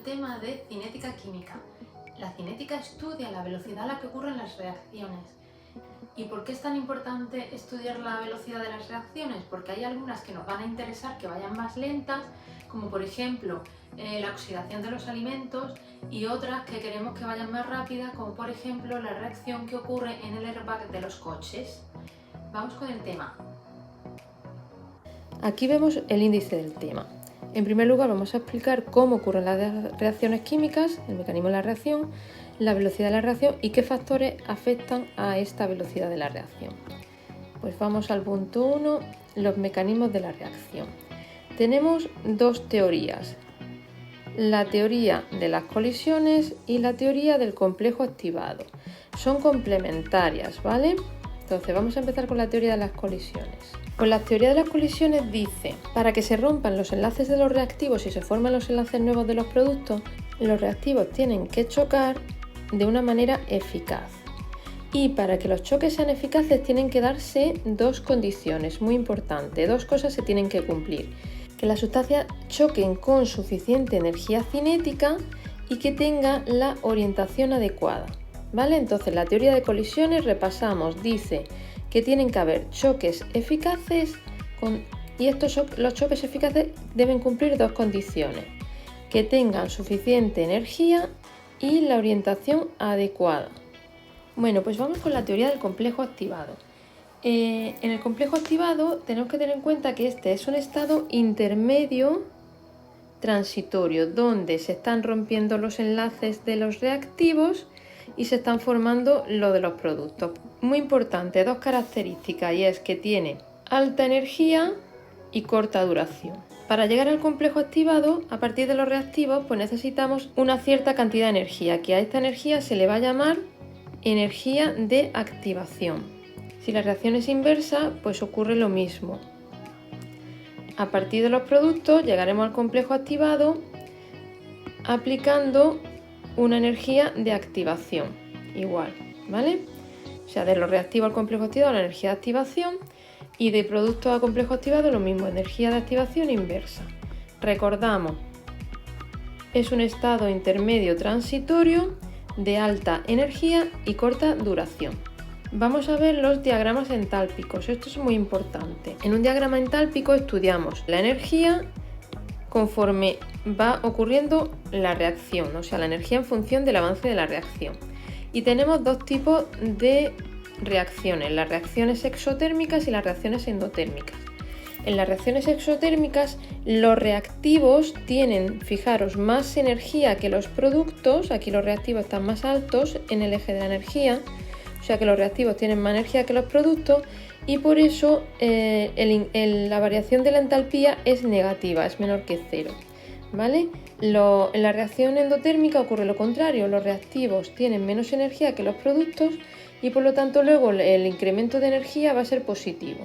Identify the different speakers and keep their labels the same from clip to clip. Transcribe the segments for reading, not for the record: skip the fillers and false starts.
Speaker 1: tema de cinética química. La cinética estudia la velocidad a la que ocurren las reacciones. ¿Y por qué es tan importante estudiar la velocidad de las reacciones? Porque hay algunas que nos van a interesar que vayan más lentas, como por ejemplo la oxidación de los alimentos, y otras que queremos que vayan más rápidas, como por ejemplo la reacción que ocurre en el airbag de los coches. Vamos con el tema.
Speaker 2: Aquí vemos el índice del tema. En primer lugar vamos a explicar cómo ocurren las reacciones químicas, el mecanismo de la reacción, la velocidad de la reacción y qué factores afectan a esta velocidad de la reacción. Pues vamos al punto 1, los mecanismos de la reacción. Tenemos dos teorías, la teoría de las colisiones y la teoría del complejo activado. Son complementarias, ¿vale? Entonces vamos a empezar con la teoría de las colisiones. Pues la teoría de las colisiones dice, para que se rompan los enlaces de los reactivos y se formen los enlaces nuevos de los productos, los reactivos tienen que chocar de una manera eficaz. Y para que los choques sean eficaces tienen que darse dos condiciones muy importantes, dos cosas se tienen que cumplir. Que las sustancias choquen con suficiente energía cinética y que tengan la orientación adecuada. ¿Vale? Entonces la teoría de colisiones repasamos, dice que tienen que haber choques eficaces y los choques eficaces deben cumplir dos condiciones, que tengan suficiente energía y la orientación adecuada. Bueno, pues vamos con la teoría del complejo activado. En el complejo activado tenemos que tener en cuenta que este es un estado intermedio transitorio donde se están rompiendo los enlaces de los reactivos y se están formando lo de los productos. Muy importante, dos características, y es que tiene alta energía y corta duración. Para llegar al complejo activado, a partir de los reactivos, pues necesitamos una cierta cantidad de energía, que a esta energía se le va a llamar energía de activación. Si la reacción es inversa, pues ocurre lo mismo. A partir de los productos llegaremos al complejo activado aplicando una energía de activación igual, ¿vale? O sea, de los reactivos al complejo activado la energía de activación y de producto a complejo activado lo mismo, energía de activación inversa. Recordamos, es un estado intermedio transitorio de alta energía y corta duración. Vamos a ver los diagramas entálpicos, esto es muy importante. En un diagrama entálpico estudiamos la energía conforme va ocurriendo la reacción, o sea, la energía en función del avance de la reacción. Y tenemos dos tipos de reacciones, las reacciones exotérmicas y las reacciones endotérmicas. En las reacciones exotérmicas, los reactivos tienen, fijaros, más energía que los productos, aquí los reactivos están más altos en el eje de la energía, o sea que los reactivos tienen más energía que los productos y por eso la variación de la entalpía es negativa, es menor que cero, ¿vale? En la reacción endotérmica ocurre lo contrario, los reactivos tienen menos energía que los productos y por lo tanto luego el incremento de energía va a ser positivo.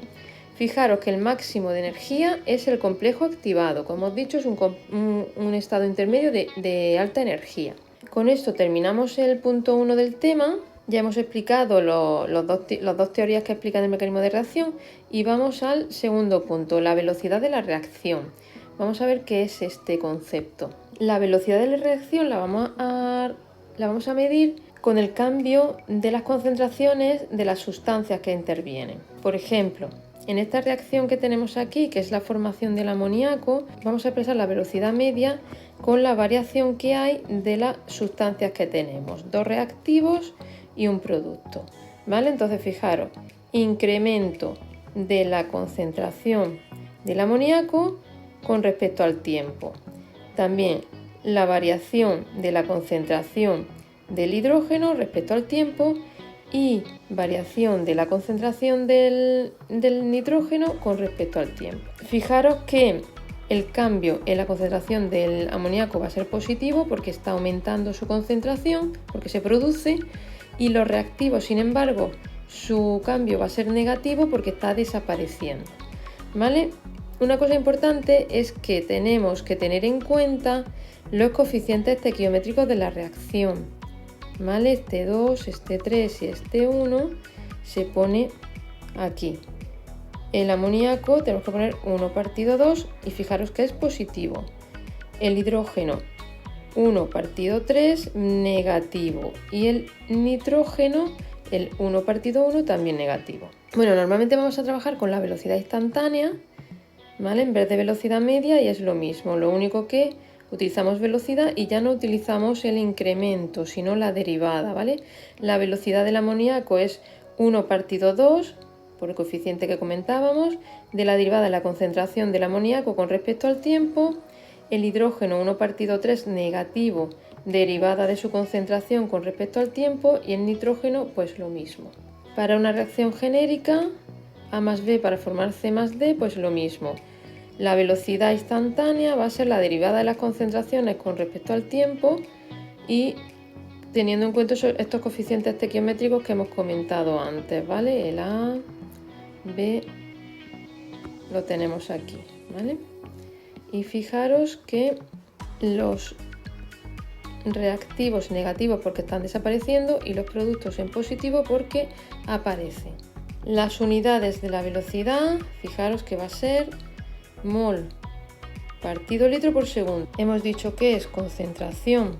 Speaker 2: Fijaros que el máximo de energía es el complejo activado, como os he dicho es un estado intermedio de alta energía. Con esto terminamos el punto 1 del tema. Ya hemos explicado las dos teorías que explican el mecanismo de reacción y vamos al segundo punto, la velocidad de la reacción. Vamos a ver qué es este concepto. La velocidad de la reacción la vamos a medir con el cambio de las concentraciones de las sustancias que intervienen. Por ejemplo, en esta reacción que tenemos aquí, que es la formación del amoníaco, vamos a expresar la velocidad media con la variación que hay de las sustancias que tenemos, dos reactivos y un producto, ¿vale? Entonces fijaros, incremento de la concentración del amoníaco con respecto al tiempo. También la variación de la concentración del hidrógeno respecto al tiempo y variación de la concentración del nitrógeno con respecto al tiempo. Fijaros que el cambio en la concentración del amoníaco va a ser positivo porque está aumentando su concentración, porque se produce, y los reactivos, sin embargo, su cambio va a ser negativo porque está desapareciendo, ¿vale? Una cosa importante es que tenemos que tener en cuenta los coeficientes estequiométricos de la reacción, ¿vale? Este 2, este 3 y este 1 se pone aquí. El amoníaco tenemos que poner 1 partido 2 y fijaros que es positivo. El hidrógeno 1 partido 3 negativo y el nitrógeno, el 1 partido 1 también negativo. Bueno, normalmente vamos a trabajar con la velocidad instantánea, ¿vale? En vez de velocidad media, y es lo mismo, lo único que utilizamos velocidad y ya no utilizamos el incremento, sino la derivada, ¿vale? La velocidad del amoníaco es 1 partido 2, por el coeficiente que comentábamos, de la derivada de la concentración del amoníaco con respecto al tiempo, el hidrógeno 1 partido 3 negativo, derivada de su concentración con respecto al tiempo, y el nitrógeno pues lo mismo. Para una reacción genérica, A más B para formar C más D, pues lo mismo. La velocidad instantánea va a ser la derivada de las concentraciones con respecto al tiempo y teniendo en cuenta estos coeficientes estequiométricos que hemos comentado antes, ¿vale? El A, B, lo tenemos aquí, ¿vale? Y fijaros que los reactivos negativos porque están desapareciendo y los productos en positivo porque aparecen. Las unidades de la velocidad, fijaros que va a ser mol partido litro por segundo. Hemos dicho que es concentración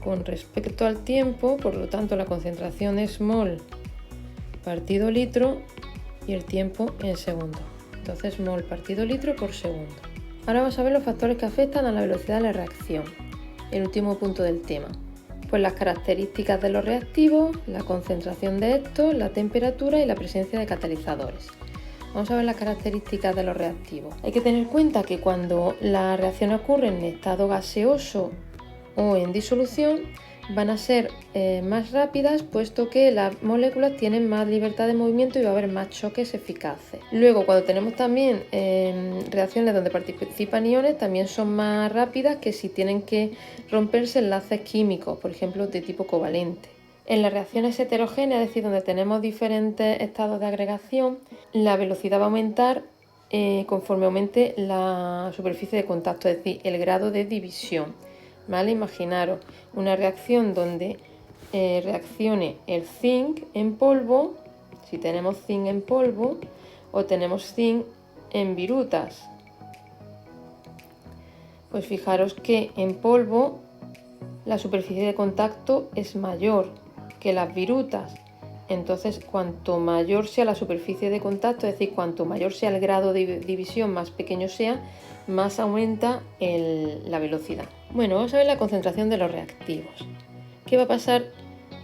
Speaker 2: con respecto al tiempo, por lo tanto la concentración es mol partido litro y el tiempo en segundo. Entonces mol partido litro por segundo. Ahora vamos a ver los factores que afectan a la velocidad de la reacción. El último punto del tema. Pues las características de los reactivos, la concentración de estos, la temperatura y la presencia de catalizadores. Vamos a ver las características de los reactivos. Hay que tener en cuenta que cuando la reacción ocurre en estado gaseoso o en disolución, van a ser más rápidas, puesto que las moléculas tienen más libertad de movimiento y va a haber más choques eficaces. Luego, cuando tenemos también reacciones donde participan iones, también son más rápidas que si tienen que romperse enlaces químicos, por ejemplo, de tipo covalente. En las reacciones heterogéneas, es decir, donde tenemos diferentes estados de agregación, la velocidad va a aumentar conforme aumente la superficie de contacto, es decir, el grado de división. ¿Vale? Imaginaros una reacción donde reaccione el zinc en polvo, si tenemos zinc en polvo, o tenemos zinc en virutas. Pues fijaros que en polvo la superficie de contacto es mayor que las virutas. Entonces, cuanto mayor sea la superficie de contacto, es decir, cuanto mayor sea el grado de división, más pequeño sea, más aumenta la velocidad. Bueno, vamos a ver la concentración de los reactivos. ¿Qué va a pasar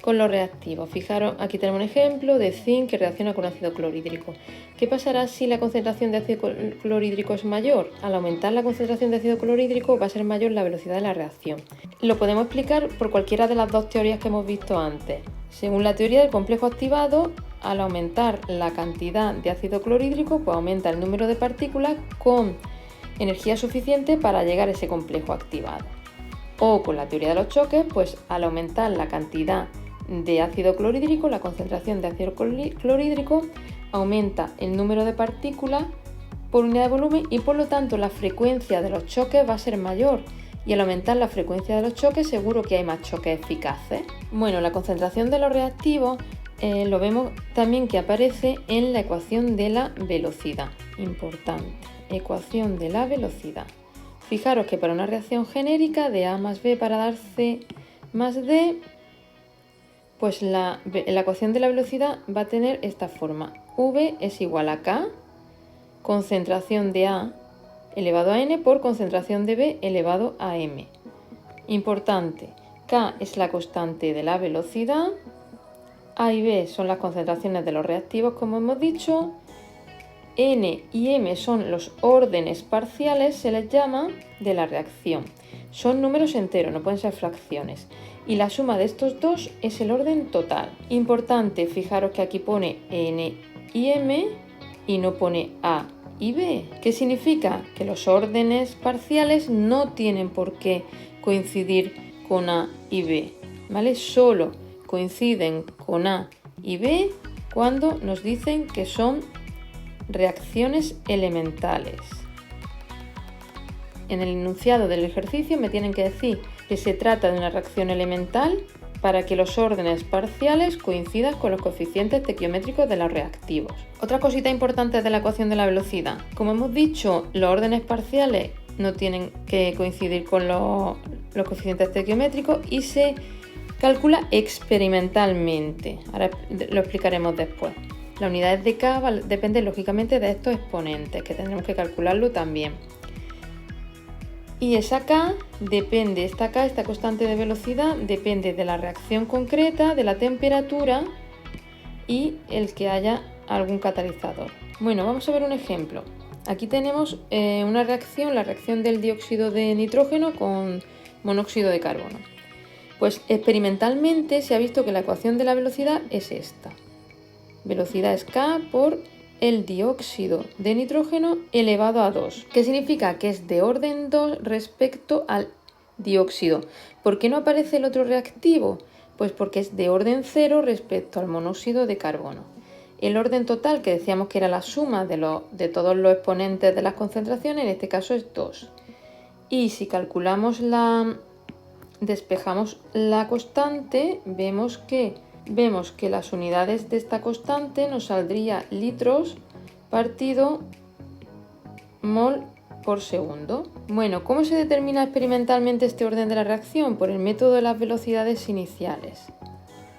Speaker 2: con los reactivos? Fijaros, aquí tenemos un ejemplo de zinc que reacciona con ácido clorhídrico. ¿Qué pasará si la concentración de ácido clorhídrico es mayor? Al aumentar la concentración de ácido clorhídrico va a ser mayor la velocidad de la reacción. Lo podemos explicar por cualquiera de las dos teorías que hemos visto antes. Según la teoría del complejo activado, al aumentar la cantidad de ácido clorhídrico, pues aumenta el número de partículas con energía suficiente para llegar a ese complejo activado. O con la teoría de los choques, pues al aumentar la cantidad de ácido clorhídrico, la concentración de ácido clorhídrico aumenta el número de partículas por unidad de volumen y por lo tanto la frecuencia de los choques va a ser mayor. Y al aumentar la frecuencia de los choques seguro que hay más choques eficaces. Bueno, la concentración de los reactivos lo vemos también que aparece en la ecuación de la velocidad. Importante, ecuación de la velocidad. Fijaros que para una reacción genérica de A más B para dar C más D, pues la ecuación de la velocidad va a tener esta forma. V es igual a K, concentración de A elevado a N por concentración de B elevado a M. Importante, K es la constante de la velocidad, A y B son las concentraciones de los reactivos, como hemos dicho, N y M son los órdenes parciales, se les llama, de la reacción. Son números enteros, no pueden ser fracciones. Y la suma de estos dos es el orden total. Importante, fijaros que aquí pone N y M y no pone A y B. ¿Qué significa? Que los órdenes parciales no tienen por qué coincidir con A y B, ¿vale? Solo coinciden con A y B cuando nos dicen que son reacciones elementales. En el enunciado del ejercicio me tienen que decir que se trata de una reacción elemental para que los órdenes parciales coincidan con los coeficientes estequiométricos de los reactivos. Otra cosita importante de la ecuación de la velocidad. Como hemos dicho, los órdenes parciales no tienen que coincidir con los los coeficientes estequiométricos y se calcula experimentalmente. Ahora lo explicaremos después. Las unidades de K dependen lógicamente de estos exponentes, que tendremos que calcularlo también. Y esta K, esta constante de velocidad, depende de la reacción concreta, de la temperatura y el que haya algún catalizador. Bueno, vamos a ver un ejemplo. Aquí tenemos una reacción, la reacción del dióxido de nitrógeno con monóxido de carbono. Pues experimentalmente se ha visto que la ecuación de la velocidad es esta. Velocidad es K por el dióxido de nitrógeno elevado a 2. ¿Qué significa? Que es de orden 2 respecto al dióxido. ¿Por qué no aparece el otro reactivo? Pues porque es de orden 0 respecto al monóxido de carbono. El orden total, que decíamos que era la suma de todos los exponentes de las concentraciones, en este caso es 2. Y si despejamos la constante, vemos que las unidades de esta constante nos saldría litros partido mol por segundo. Bueno, ¿cómo se determina experimentalmente este orden de la reacción? Por el método de las velocidades iniciales.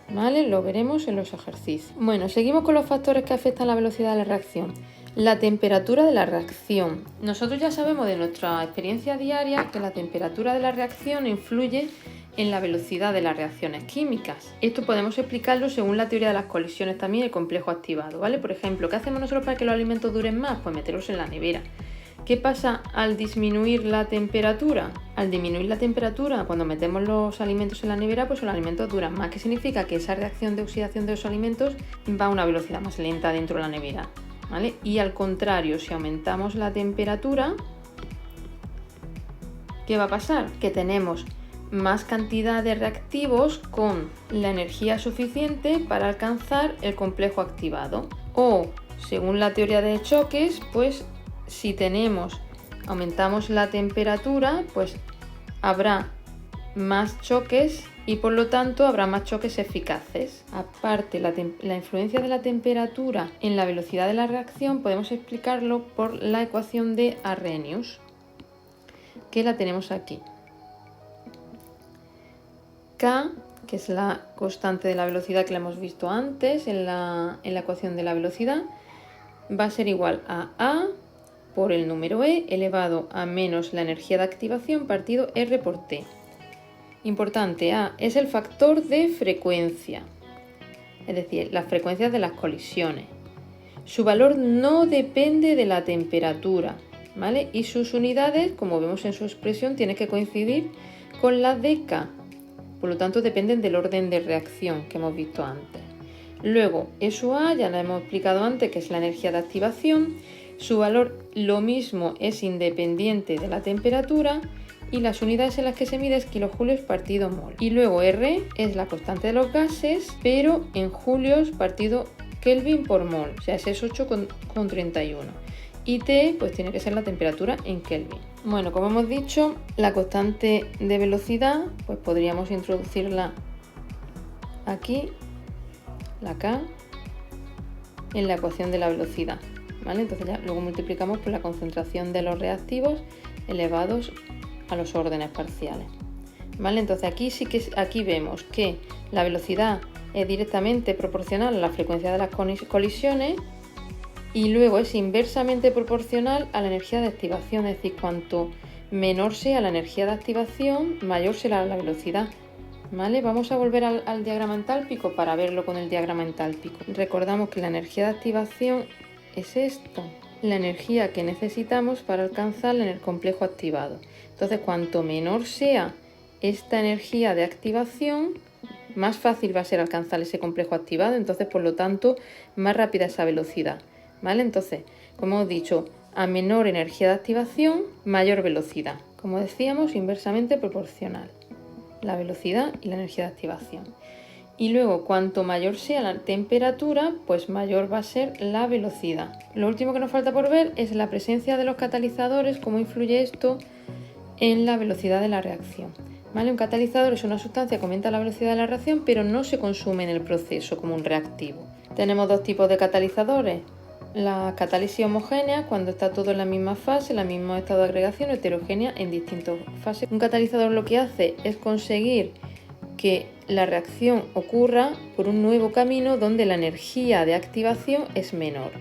Speaker 2: ¿Vale? Lo veremos en los ejercicios. Bueno, seguimos con los factores que afectan la velocidad de la reacción. La temperatura de la reacción. Nosotros ya sabemos de nuestra experiencia diaria que la temperatura de la reacción influye en la velocidad de las reacciones químicas. Esto podemos explicarlo según la teoría de las colisiones también y el complejo activado, ¿vale? Por ejemplo, ¿qué hacemos nosotros para que los alimentos duren más? Pues meterlos en la nevera. ¿Qué pasa al disminuir la temperatura? Al disminuir la temperatura, cuando metemos los alimentos en la nevera, pues los alimentos duran más. ¿Qué significa? Que esa reacción de oxidación de los alimentos va a una velocidad más lenta dentro de la nevera, ¿vale? Y al contrario, si aumentamos la temperatura, ¿qué va a pasar? Que tenemos más cantidad de reactivos con la energía suficiente para alcanzar el complejo activado. O, según la teoría de choques, pues si aumentamos la temperatura, pues habrá más choques y por lo tanto habrá más choques eficaces. Aparte, la influencia de la temperatura en la velocidad de la reacción podemos explicarlo por la ecuación de Arrhenius, que la tenemos aquí. K, que es la constante de la velocidad que la hemos visto antes en la ecuación de la velocidad, va a ser igual a A por el número E elevado a menos la energía de activación partido R por T. Importante, A es el factor de frecuencia, es decir, las frecuencias de las colisiones. Su valor no depende de la temperatura, ¿vale? Y sus unidades, como vemos en su expresión, tienen que coincidir con las de K. Por lo tanto, dependen del orden de reacción que hemos visto antes. Luego, SUA, ya lo hemos explicado antes, que es la energía de activación. Su valor, lo mismo, es independiente de la temperatura y las unidades en las que se mide es kilojulios partido mol. Y luego R es la constante de los gases, pero en julios partido Kelvin por mol, o sea, es 8,31. Y T, pues tiene que ser la temperatura en Kelvin. Bueno, como hemos dicho, la constante de velocidad, pues podríamos introducirla aquí, la K, en la ecuación de la velocidad, ¿vale? Entonces ya luego multiplicamos por la concentración de los reactivos elevados a los órdenes parciales, ¿vale? Entonces aquí vemos que la velocidad es directamente proporcional a la frecuencia de las colisiones y luego es inversamente proporcional a la energía de activación, es decir, cuanto menor sea la energía de activación, mayor será la velocidad, ¿vale? Vamos a volver al diagrama entálpico para verlo con el diagrama entálpico. Recordamos que la energía de activación es esto, la energía que necesitamos para alcanzarla en el complejo activado. Entonces, cuanto menor sea esta energía de activación, más fácil va a ser alcanzar ese complejo activado, entonces por lo tanto más rápida esa velocidad, ¿vale? Entonces, como hemos dicho, a menor energía de activación, mayor velocidad. Como decíamos, inversamente proporcional la velocidad y la energía de activación. Y luego, cuanto mayor sea la temperatura, pues mayor va a ser la velocidad. Lo último que nos falta por ver es la presencia de los catalizadores, cómo influye esto en la velocidad de la reacción, ¿vale? Un catalizador es una sustancia que aumenta la velocidad de la reacción, pero no se consume en el proceso como un reactivo. Tenemos dos tipos de catalizadores, la catálisis homogénea cuando está todo en la misma fase, en el mismo estado de agregación, heterogénea en distintas fases. Un catalizador lo que hace es conseguir que la reacción ocurra por un nuevo camino donde la energía de activación es menor.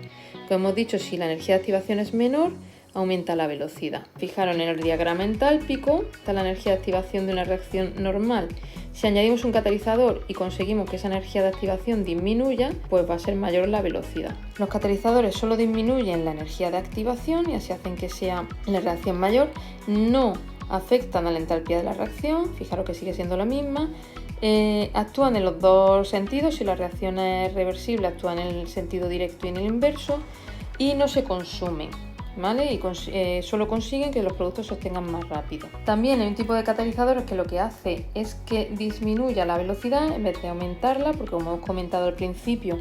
Speaker 2: Como hemos dicho, si la energía de activación es menor, aumenta la velocidad. Fijaros en el diagrama entálpico, está la energía de activación de una reacción normal. Si añadimos un catalizador y conseguimos que esa energía de activación disminuya, pues va a ser mayor la velocidad. Los catalizadores solo disminuyen la energía de activación y así hacen que sea la reacción mayor. No afectan a la entalpía de la reacción, fijaros que sigue siendo la misma. Actúan en los dos sentidos, si la reacción es reversible actúan en el sentido directo y en el inverso, y no se consumen, ¿vale? Y solo consiguen que los productos se obtengan más rápido. También hay un tipo de catalizadores que lo que hace es que disminuya la velocidad en vez de aumentarla, porque como hemos comentado al principio,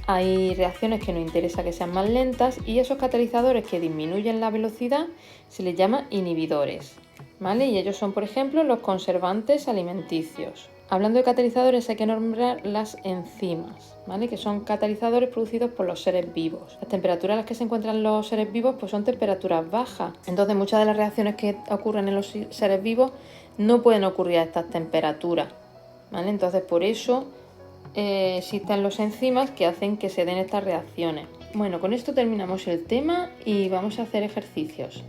Speaker 2: hay reacciones que nos interesa que sean más lentas, y esos catalizadores que disminuyen la velocidad se les llama inhibidores, ¿vale? Y ellos son, por ejemplo, los conservantes alimenticios. Hablando de catalizadores hay que nombrar las enzimas, ¿vale? Que son catalizadores producidos por los seres vivos. Las temperaturas a las que se encuentran los seres vivos pues son temperaturas bajas. Entonces muchas de las reacciones que ocurren en los seres vivos no pueden ocurrir a estas temperaturas, ¿vale? Entonces por eso existen los enzimas que hacen que se den estas reacciones. Bueno, con esto terminamos el tema y vamos a hacer ejercicios.